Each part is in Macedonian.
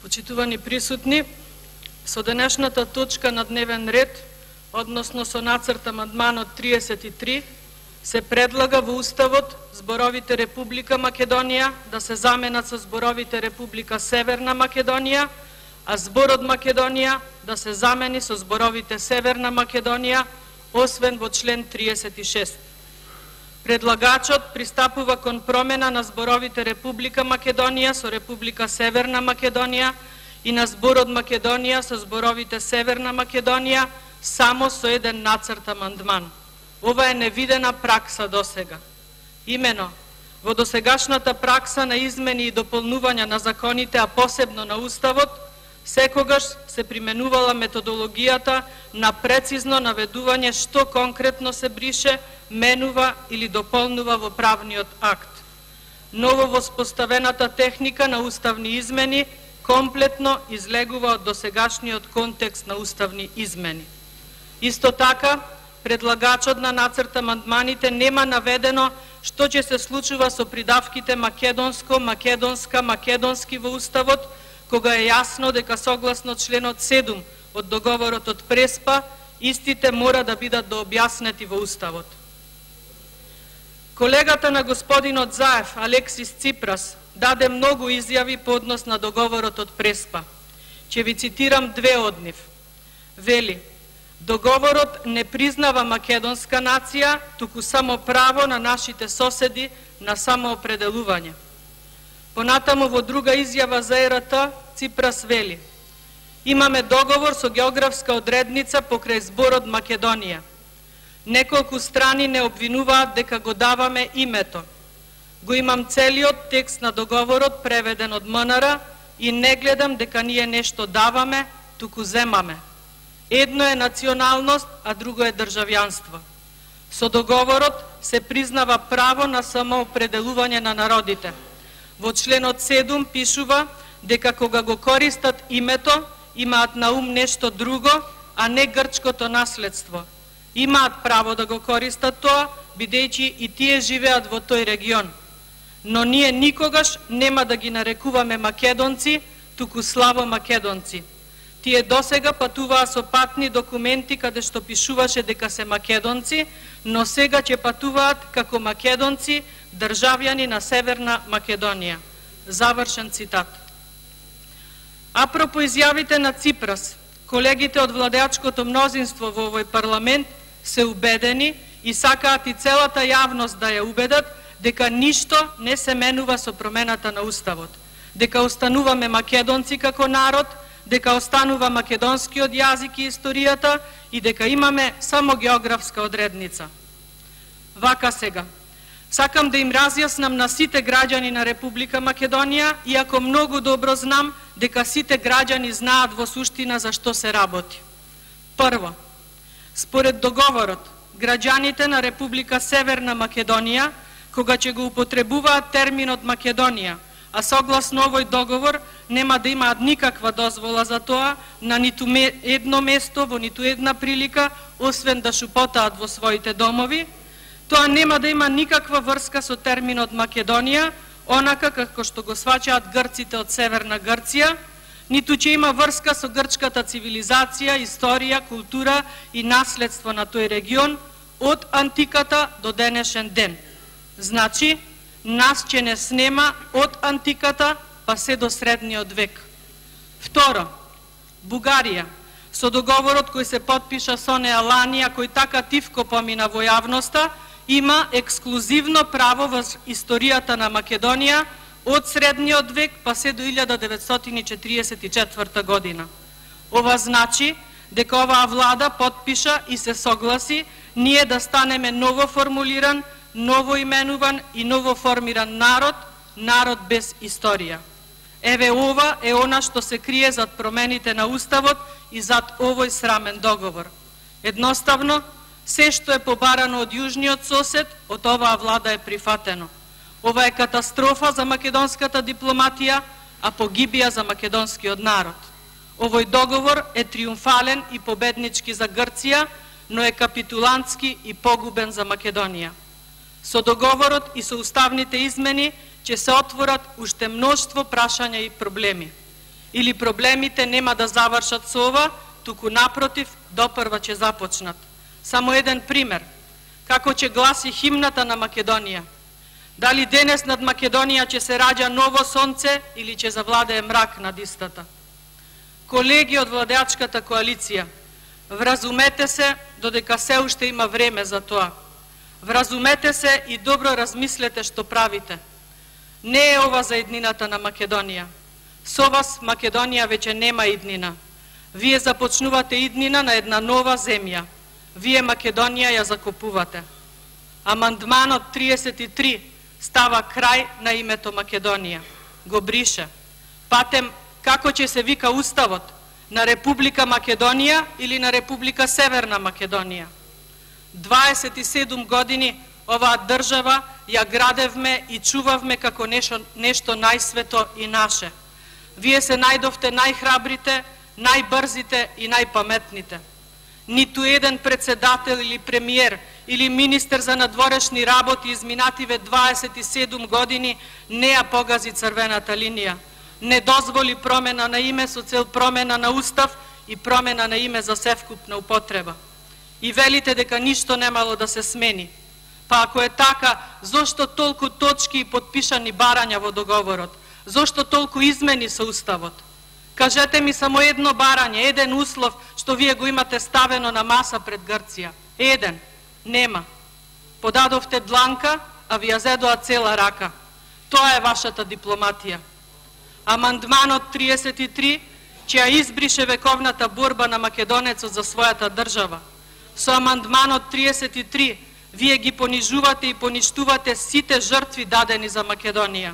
Почитувани присутни, со денешната точка на дневен ред, односно со нацрт амандманот 33, се предлага во Уставот зборовите Република Македонија да се заменат со зборовите Република Северна Македонија, а зборот Македонија да се замени со зборовите Северна Македонија, освен во член 36. Предлагачот пристапува кон промена на зборовите Република Македонија со Република Северна Македонија и на зборот Македонија со зборовите Северна Македонија само со еден нацрт амандман. Ова е невидена пракса досега. Имено, во досегашната пракса на измени и дополнување на законите, а посебно на Уставот, секогаш се применувала методологијата на прецизно наведување што конкретно се брише, менува или дополнува во правниот акт. Ново воспоставената техника на уставни измени комплетно излегува од досегашниот контекст на уставни измени. Исто така, предлагачот на нацрт амандманите нема наведено што ќе се случува со придавките македонско, македонска, македонски во Уставот, кога е јасно дека согласно членот 7 од договорот од Преспа, истите мора да бидат дообјаснети во Уставот. Колегата на господинот Заев, Алексис Ципрас, даде многу изјави по однос на договорот од Преспа. Ќе ви цитирам две од нив. Вели: договорот не признава македонска нација, туку само право на нашите соседи на самоопределување. Понатаму во друга изјава за ЕРТ, Ципрас вели: имаме договор со географска одредница покрај зборот Македонија. Неколку страни не обвинуваат дека го даваме името. Го имам целиот текст на договорот преведен од МНР и не гледам дека ние нешто даваме, туку земаме. Едно е националност, а друго е државјанство. Со договорот се признава право на самоопределување на народите. Во членот 7 пишува дека кога го користат името, имаат на ум нешто друго, а не грчкото наследство. Имаат право да го користат тоа, бидејќи и тие живеат во тој регион. Но ние никогаш нема да ги нарекуваме македонци, туку славо македонци. Тие досега патуваа со патни документи каде што пишуваше дека се македонци, но сега ќе патуваат како македонци, државјани на Северна Македонија. Завршен цитат. Апропо изјавите на Ципрас, колегите од владеачкото мнозинство во овој парламент се убедени и сакаат и целата јавност да ја убедат дека ништо не се менува со промената на Уставот, дека остануваме македонци како народ, дека останува македонскиот јазик и историјата и дека имаме само географска одредница. Вака сега, сакам да им разјаснам на сите граѓани на Република Македонија, иако многу добро знам дека сите граѓани знаат во суштина за што се работи. Прво, според договорот, граѓаните на Република Северна Македонија, кога ќе го употребуваат терминот Македонија, а согласно овој договор нема да имаат никаква дозвола за тоа на ниту едно место, во ниту една прилика, освен да шупотаат во своите домови, тоа нема да има никаква врска со терминот Македонија, онака како што го сваќаат грците од Северна Грција, ниту ќе има врска со грчката цивилизација, историја, култура и наследство на тој регион од антиката до денешен ден. Значи, нас ќе не снема од антиката па се до средниот век. Второ, Бугарија, со договорот кој се потпиша со неа лани, а кој така тивко помина во јавноста, има ексклузивно право во историјата на Македонија од средниот век па се до 1944 година. Ова значи дека оваа влада потпиша и се согласи ние да станеме ново формулиран, ново именуван и ново формиран народ, народ без историја. Еве ова е она што се крие зад промените на Уставот и зад овој срамен договор. Едноставно, се што е побарано од јужниот сосед, од оваа влада е прифатено. Ова е катастрофа за македонската дипломатија, а погибија за македонскиот народ. Овој договор е триумфален и победнички за Грција, но е капитулантски и погубен за Македонија. Со договорот и со уставните измени ќе се отворат уште мноштво прашања и проблеми. или проблемите нема да завршат со ова, туку напротив, допрва ќе започнат. Само еден пример. Како ќе гласи химната на Македонија? Дали денес над Македонија ќе се раѓа ново сонце или ќе завладее мрак над истата? Колеги од владеачката коалиција, вразумете се додека се уште има време за тоа. Вразумете се и добро размислете што правите. Не е ова за иднината на Македонија. Со вас Македонија веќе нема иднина. Вие започнувате иднина на една нова земја. Вие Македонија ја закупувате. Амандманот 33 става крај на името Македонија. Го брише. Патем, како ќе се вика уставот? На Република Македонија или на Република Северна Македонија? 27 години оваа држава ја градевме и чувавме како нешто најсвето и наше. Вие се најдовте најхрабрите, најбрзите и најпаметните. Ниту еден председател или премиер или министер за надворешни работи изминативе 27 години не ја погази црвената линија. Не дозволи промена на име со цел промена на устав и промена на име за севкупна употреба. И велите дека ништо немало да се смени. Па ако е така, зошто толку точки и подпишани барања во договорот? Зошто толку измени со уставот? Кажете ми само едно барање, еден услов што вие го имате ставено на маса пред Грција. Еден. Нема. Подадовте дланка, а ви ја зедоа цела рака. Тоа е вашата дипломатија. Амандманот 33 ќе ја избрише вековната борба на македонецот за својата држава. Со амандманот 33 вие ги понижувате и поништувате сите жртви дадени за Македонија.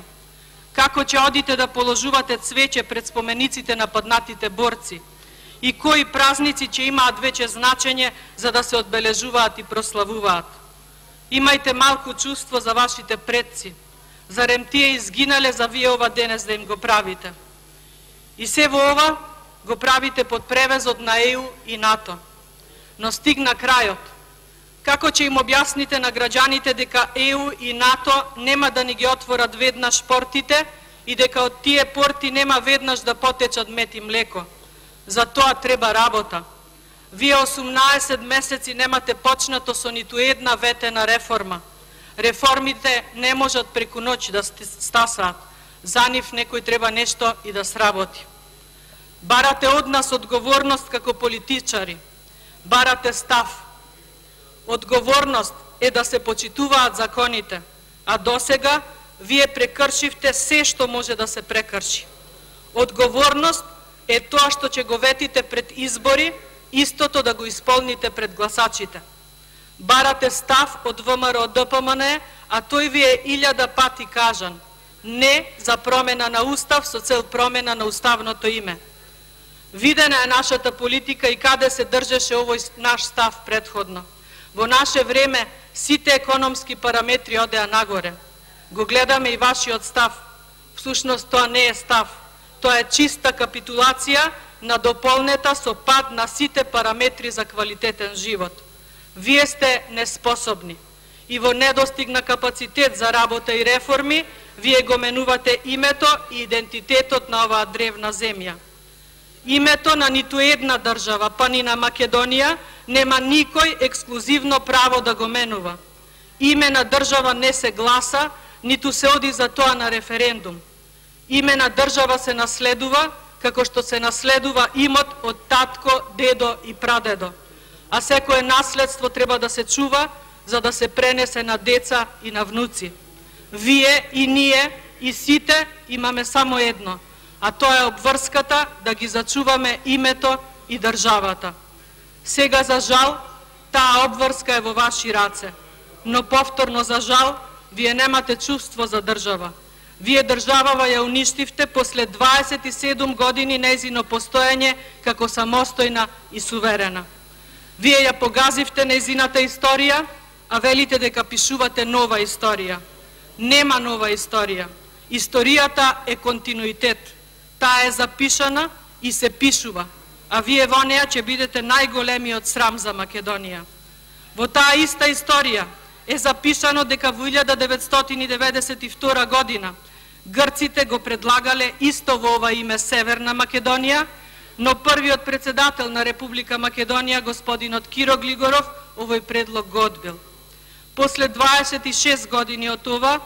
Како ќе одите да положувате цвеќе пред спомениците на паднатите борци? И кои празници ќе имаат веќе значење за да се одбележуваат и прославуваат? Имајте малку чувство за вашите предци. Зарем тие изгинале за вие ова денес да им го правите? И се во ова го правите под превезот на ЕУ и НАТО. Но стигна крајот. Како ќе им објасните на граѓаните дека ЕУ и НАТО нема да ни ги отворат веднаш портите и дека од тие порти нема веднаш да потечат мед и млеко? За тоа треба работа. Вие 18 месеци немате почнато со ниту една ветена реформа. Реформите не можат преку ноќ да стасаат. За нив некој треба нешто и да сработи. Барате од нас одговорност како политичари. Барате став. Одговорност е да се почитуваат законите, а досега вие прекршивте се што може да се прекрши. Одговорност е тоа што ќе го ветите пред избори, истото да го исполните пред гласачите. Барате став од ВМРО ДПМН, а тој ви е 1000 пати кажан. Не за промена на устав со цел промена на уставното име. Видена е нашата политика и каде се држеше овој наш став предходно. Во наше време сите економски параметри одеа нагоре. Го гледаме и вашиот став. Всушност тоа не е став. Тоа е чиста капитулација на дополнета со пад на сите параметри за квалитетен живот. Вие сте неспособни и во недостиг на капацитет за работа и реформи, вие го менувате името и идентитетот на оваа древна земја. Името на ниту една држава, па ни на Македонија, нема никој ексклузивно право да го менува. Име на држава не се гласа, ниту се оди за тоа на референдум. Име на држава се наследува, како што се наследува имот од татко, дедо и прадедо. А секое наследство треба да се чува, за да се пренесе на деца и на внуци. Вие и ние и сите имаме само едно, а тоа е обврската да ги зачуваме името и државата. Сега, за жал, таа обврска е во ваши раце, но повторно, за жал, вие немате чувство за држава. Вие државава ја уништивте после 27 години нејзино постоење како самостојна и суверена. Вие ја погазивте нејзината историја, а велите дека пишувате нова историја. Нема нова историја. Историјата е континуитет. Таа е запишана и се пишува, а вие во неја ќе бидете најголемиот срам за Македонија. Во таа иста историја е запишано дека во 1992 година Грците го предлагале исто во ова име Северна Македонија, но првиот председател на Република Македонија, господинот Киро Глигоров, овој предлог го одбил. После 26 години од ова,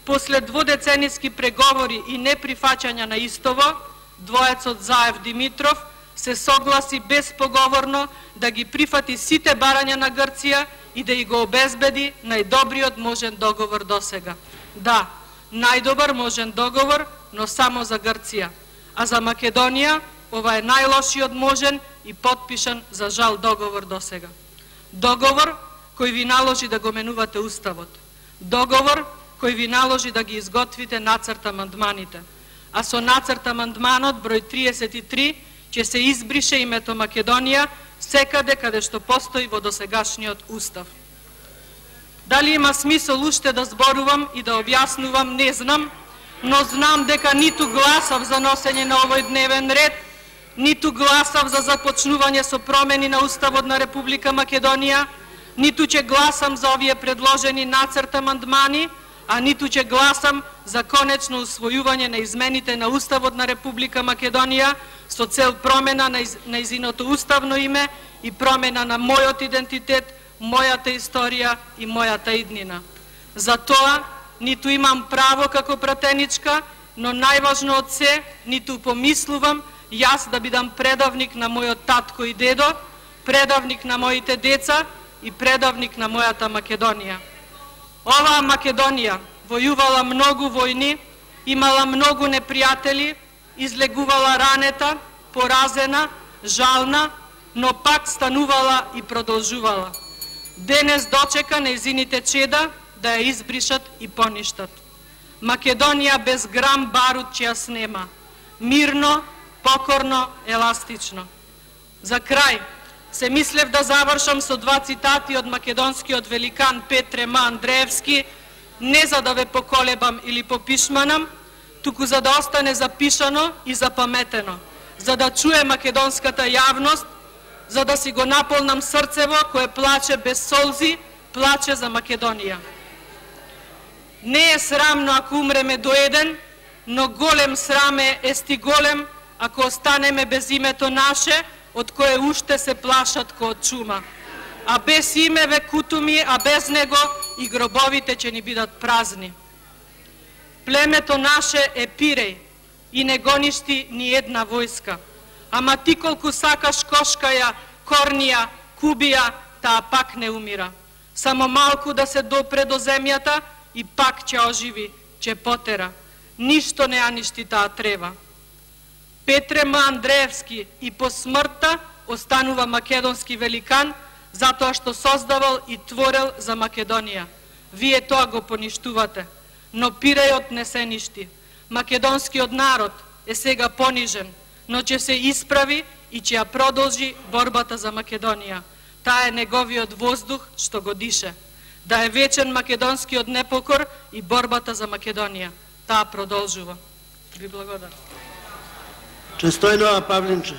после дводеценијски преговори и неприфаќања на истово, двоецот Заев Димитров се согласи безпоговорно да ги прифати сите барања на Грција и да и го обезбеди најдобриот можен договор досега. Да, најдобар можен договор, но само за Грција. А за Македонија, ова е најлошиот можен и потпишан за жал договор досега. Договор кој ви наложи да го менувате уставот. Договор кој ви наложи да ги изготвите нацрт амандманите. А со нацрт амандманот број 33 ќе се избрише името Македонија секаде каде што постои во досегашниот устав. Дали има смисол уште да зборувам и да објаснувам, не знам, но знам дека ниту гласав за носење на овој дневен ред, ниту гласав за започнување со промени на Уставот на Република Македонија, ниту ќе гласам за овие предложени нацрт амандмани, а ниту ќе гласам за конечно усвојување на измените на Уставот на Република Македонија со цел промена на нејзиното уставно име и промена на мојот идентитет, мојата историја и мојата иднина. За тоа ниту имам право како пратеничка, но најважно од се, ниту помислувам јас да бидам предавник на мојот татко и дедо, предавник на моите деца и предавник на мојата Македонија. Оваа Македонија војувала многу војни, имала многу непријатели, излегувала ранета, поразена, жална, но пак станувала и продолжувала. Денес дочека нејзините чеда да ја избришат и поништат. Македонија без грам барут ќе ја снема. Мирно, покорно, еластично. За крај, се мислев да завршам со два цитати од македонскиот великан Петре М. Андреевски, не за да ве поколебам или попишманам, туку за да остане запишано и запаметено, за да чуе македонската јавност, за да си го наполнам срцево кое плаче без солзи, плаче за Македонија. Не е срамно ако умреме до еден, но голем сраме ести голем ако останеме без името наше, од кое уште се плашат ко од чума. А без име ве кутуми, а без него и гробовите ќе ни бидат празни. Племето наше е Пиреј и не гоништи ни една војска. Ама ти колку сакаш кошкаја, корнија, кубија, таа пак не умира. Само малку да се допре до земјата и пак ќе оживи, ќе потера. Ништо не ја ништи таа трева. Петре М. Андреевски и по смртта останува македонски великан, затоа што создавал и творел за Македонија. Вие тоа го поништувате, но Пирејот не се ништи. Македонскиот народ е сега понижен, но ќе се исправи и ќе ја продолжи борбата за Македонија. Таа е неговиот воздух што го дише. Да е вечен македонскиот непокор и борбата за Македонија. Таа продолжува. Ви благодарам. Честојно, Павлинче.